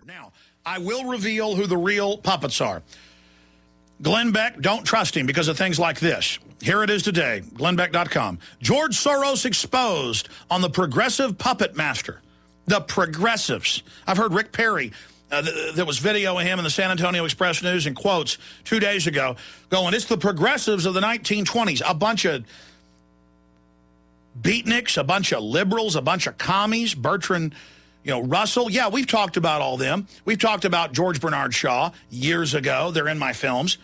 Now, I will reveal who the real puppets are. Glen Beck, don't trust him because of things like this. Here it is today, glenbeck.com. George Soros exposed on the progressive puppet master. The progressives. I've heard Rick Perry, there was video of him in the San Antonio Express News and quotes 2 days ago, going, it's the progressives of the 1920s. A bunch of beatniks, a bunch of liberals, a bunch of commies, Bertrand Russell. Yeah, we've talked about all them. We've talked about George Bernard Shaw years ago. They're in my films.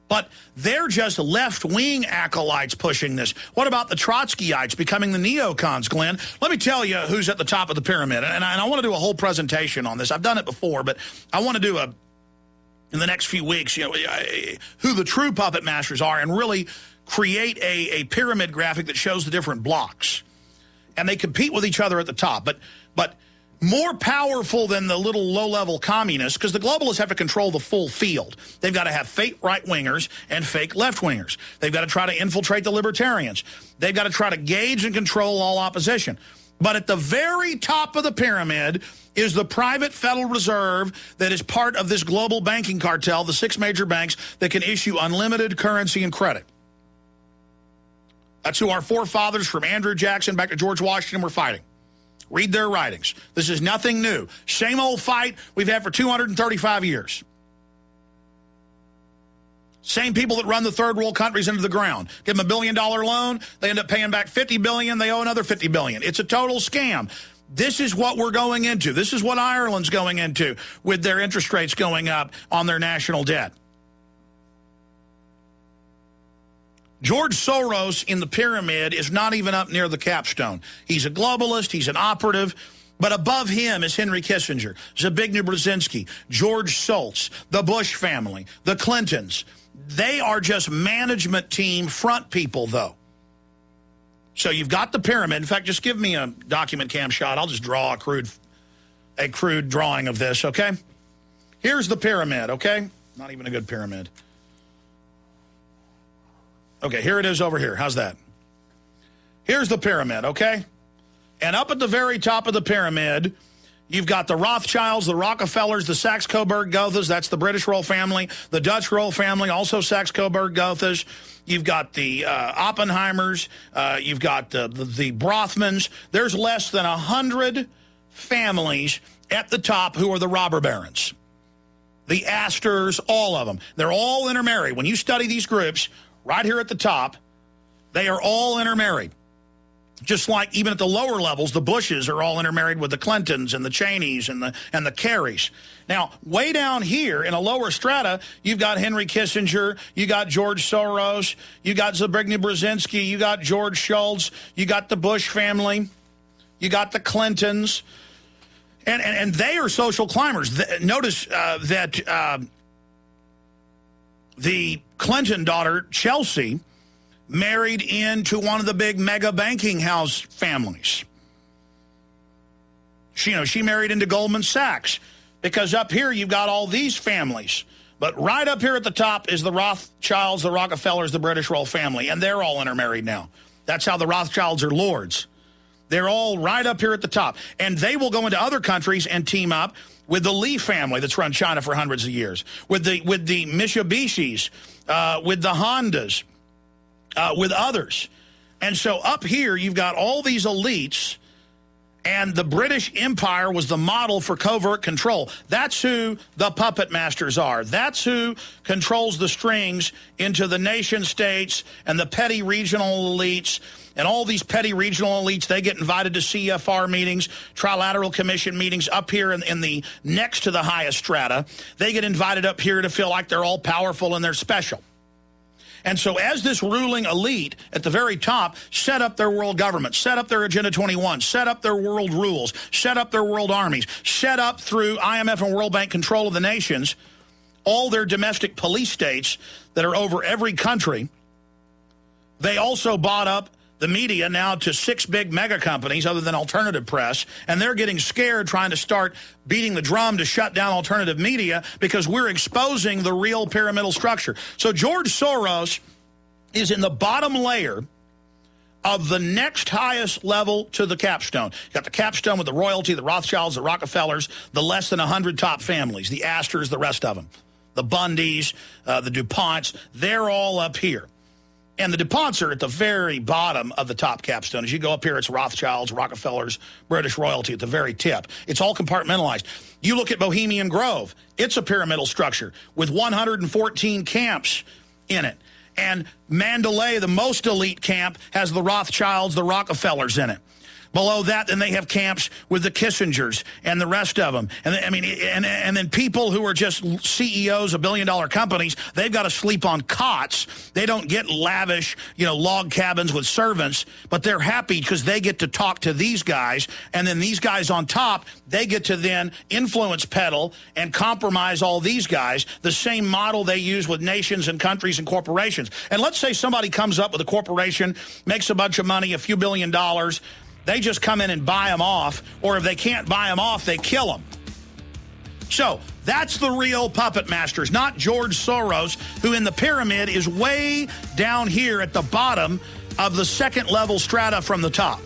But they're just left-wing acolytes pushing this. What about the Trotskyites becoming the neocons, Glenn? Let me tell you who's at the top of the pyramid. And I want to do a whole presentation on this. I've done it before, but I want to do in the next few weeks, who the true puppet masters are and really create a pyramid graphic that shows the different blocks. And they compete with each other at the top. But more powerful than the little low-level communists, because the globalists have to control the full field. They've got to have fake right-wingers and fake left-wingers. They've got to try to infiltrate the libertarians. They've got to try to gauge and control all opposition. But at the very top of the pyramid is the private Federal Reserve that is part of this global banking cartel, the 6 major banks that can issue unlimited currency and credit. That's who our forefathers from Andrew Jackson back to George Washington were fighting. Read their writings. This is nothing new. Same old fight we've had for 235 years. Same people that run the third world countries into the ground. Give them $1 billion loan. They end up paying back $50 billion. They owe another $50 billion. It's a total scam. This is what we're going into. This is what Ireland's going into with their interest rates going up on their national debt. George Soros in the pyramid is not even up near the capstone. He's a globalist. He's an operative. But above him is Henry Kissinger, Zbigniew Brzezinski, George Shultz, the Bush family, the Clintons. They are just management team front people, though. So you've got the pyramid. In fact, just give me a document cam shot. I'll just draw a crude drawing of this, okay? Here's the pyramid, okay? Not even a good pyramid. Okay, here it is over here. How's that? Here's the pyramid, okay? And up at the very top of the pyramid, you've got the Rothschilds, the Rockefellers, the Saxe-Coburg-Gothas. That's the British royal family. The Dutch royal family, also Saxe-Coburg-Gothas. You've got the Oppenheimers. You've got the Brothmans. There's less than 100 families at the top who are the robber barons. The Astors, all of them. They're all intermarried. When you study these groups, right here at the top, they are all intermarried. Just like even at the lower levels, the Bushes are all intermarried with the Clintons and the Cheneys and the Kerrys. Now, way down here in a lower strata, you've got Henry Kissinger, you got George Soros, you got Zbigniew Brzezinski, you got George Shultz, you got the Bush family, you got the Clintons, and they are social climbers. Notice that the Clinton daughter, Chelsea, married into one of the big mega banking house families. She married into Goldman Sachs because up here you've got all these families. But right up here at the top is the Rothschilds, the Rockefellers, the British royal family, and they're all intermarried now. That's how the Rothschilds are lords. They're all right up here at the top. And they will go into other countries and team up with the Lee family that's run China for hundreds of years, with the Mitsubishis, with the Hondas, with others. And so up here, you've got all these elites, and the British Empire was the model for covert control. That's who the puppet masters are. That's who controls the strings into the nation states and the petty regional elites. And all these petty regional elites, they get invited to CFR meetings, Trilateral Commission meetings up here in the next to the highest strata. They get invited up here to feel like they're all powerful and they're special. And so as this ruling elite at the very top set up their world government, set up their Agenda 21, set up their world rules, set up their world armies, set up through IMF and World Bank control of the nations, all their domestic police states that are over every country, they also bought up the media now to 6 big mega companies other than alternative press, and they're getting scared trying to start beating the drum to shut down alternative media because we're exposing the real pyramidal structure. So George Soros is in the bottom layer of the next highest level to the capstone. You got the capstone with the royalty, the Rothschilds, the Rockefellers, the less than 100 top families, the Astors, the rest of them, the Bundys, the DuPonts, they're all up here. And the DuPonts are at the very bottom of the top capstone. As you go up here, it's Rothschilds, Rockefellers, British royalty at the very tip. It's all compartmentalized. You look at Bohemian Grove. It's a pyramidal structure with 114 camps in it. And Mandalay, the most elite camp, has the Rothschilds, the Rockefellers in it. Below that, then they have camps with the Kissingers and the rest of them. And I mean, and then people who are just CEOs of billion-dollar companies, they've got to sleep on cots. They don't get lavish, log cabins with servants, but they're happy because they get to talk to these guys. And then these guys on top, they get to then influence peddle and compromise all these guys, the same model they use with nations and countries and corporations. And let's say somebody comes up with a corporation, makes a bunch of money, a few $1 billion. They just come in and buy them off, or if they can't buy them off, they kill them. So that's the real puppet masters, not George Soros, who in the pyramid is way down here at the bottom of the second level strata from the top.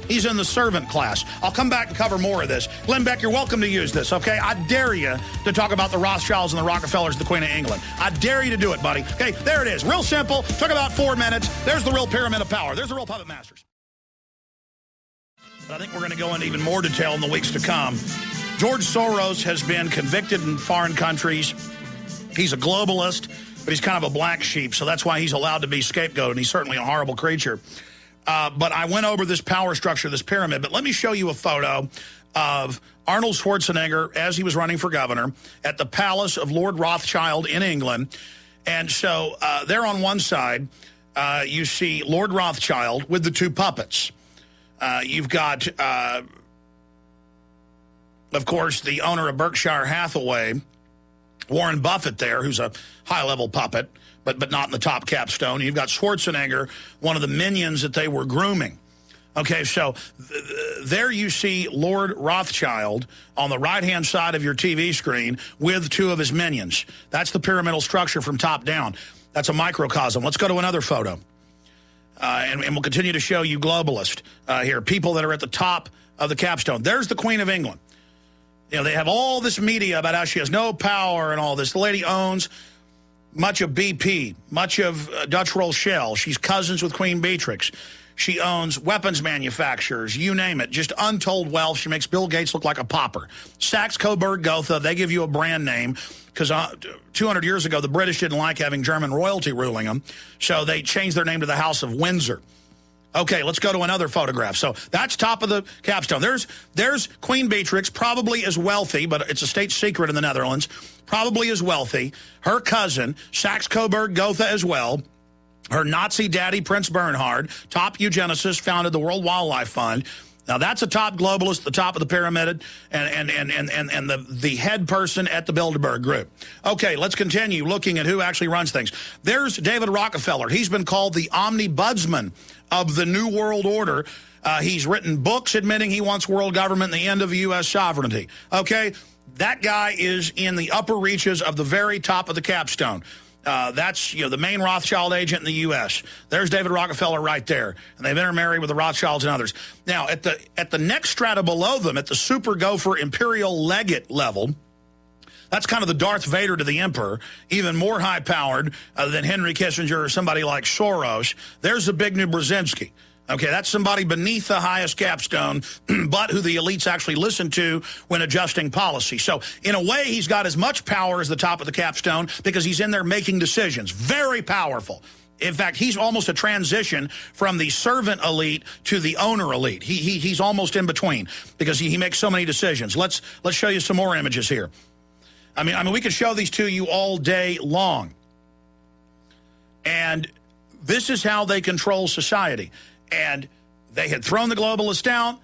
He's in the servant class. I'll come back and cover more of this. Glen Beck, you're welcome to use this, okay? I dare you to talk about the Rothschilds and the Rockefellers, the Queen of England. I dare you to do it, buddy. Okay, there it is. Real simple. Took about 4 minutes. There's the real pyramid of power. There's the real puppet masters. But I think we're going to go into even more detail in the weeks to come. George Soros has been convicted in foreign countries. He's a globalist, but he's kind of a black sheep, so that's why he's allowed to be scapegoated, and he's certainly a horrible creature. But I went over this power structure, this pyramid, but let me show you a photo of Arnold Schwarzenegger as he was running for governor at the palace of Lord Rothschild in England. And so there on one side, you see Lord Rothschild with the two puppets. You've got, of course, the owner of Berkshire Hathaway, Warren Buffett there, who's a high-level puppet, but not in the top capstone. You've got Schwarzenegger, one of the minions that they were grooming. Okay, so there you see Lord Rothschild on the right-hand side of your TV screen with two of his minions. That's the pyramidal structure from top down. That's a microcosm. Let's go to another photo. And we'll continue to show you globalist here, people that are at the top of the capstone. There's the Queen of England. They have all this media about how she has no power and all this. The lady owns much of BP, much of Dutch Roll Shell. She's cousins with Queen Beatrix. She owns weapons manufacturers, you name it, just untold wealth. She makes Bill Gates look like a pauper. Sachs, Coburg, Gotha, they give you a brand name because 200 years ago, the British didn't like having German royalty ruling them, so they changed their name to the House of Windsor. Okay, let's go to another photograph. So that's top of the capstone. There's Queen Beatrix, probably as wealthy, but it's a state secret in the Netherlands, probably as wealthy. Her cousin, Sachs, Coburg, Gotha as well. Her Nazi daddy, Prince Bernhard, top eugenicist, founded the World Wildlife Fund. Now, that's a top globalist, the top of the pyramid, and the head person at the Bilderberg Group. Okay, let's continue looking at who actually runs things. There's David Rockefeller. He's been called the omnibudsman of the New World Order. He's written books admitting he wants world government and the end of U.S. sovereignty. Okay, that guy is in the upper reaches of the very top of the capstone. That's the main Rothschild agent in the U.S. There's David Rockefeller right there, and they've intermarried with the Rothschilds and others. Now, at the next strata below them, at the super gopher imperial legate level, that's kind of the Darth Vader to the emperor, even more high-powered than Henry Kissinger or somebody like Soros. There's Zbigniew Brzezinski. Okay, that's somebody beneath the highest capstone, but who the elites actually listen to when adjusting policy. So, in a way, he's got as much power as the top of the capstone because he's in there making decisions. Very powerful. In fact, he's almost a transition from the servant elite to the owner elite. He's almost in between because he makes so many decisions. Let's show you some more images here. I mean, we could show these to you all day long. And this is how they control society. And they had thrown the globalists down.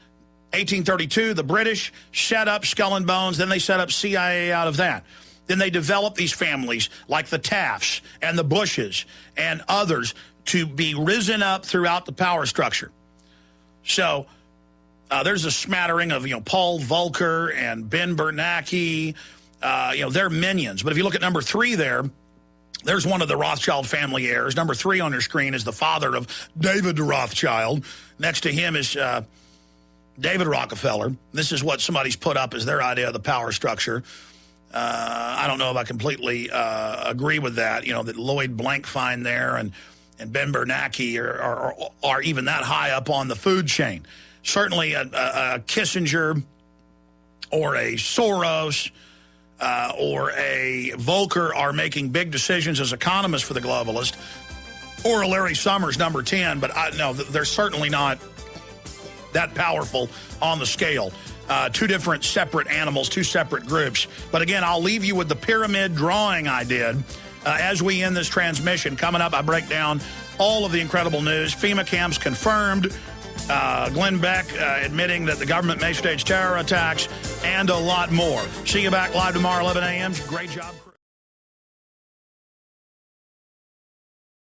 1832, the British set up Skull and Bones. Then they set up CIA out of that. Then they developed these families like the Tafts and the Bushes and others to be risen up throughout the power structure. So there's a smattering of, Paul Volcker and Ben Bernanke. They're minions. But if you look at number 3 there, There's one of the Rothschild family heirs. Number 3 on your screen is the father of David Rothschild. Next to him is David Rockefeller. This is what somebody's put up as their idea of the power structure. I don't know if I completely agree with that, that Lloyd Blankfein there and Ben Bernanke are even that high up on the food chain. Certainly a Kissinger or a Soros or a Volcker are making big decisions as economists for the globalist, or a Larry Summers, number 10, but no, they're certainly not that powerful on the scale. 2 different separate animals, 2 separate groups. But again, I'll leave you with the pyramid drawing I did as we end this transmission. Coming up, I break down all of the incredible news. FEMA camps confirmed. Glen Beck admitting that the government may stage terror attacks, and a lot more. See you back live tomorrow, 11 a.m. Great job.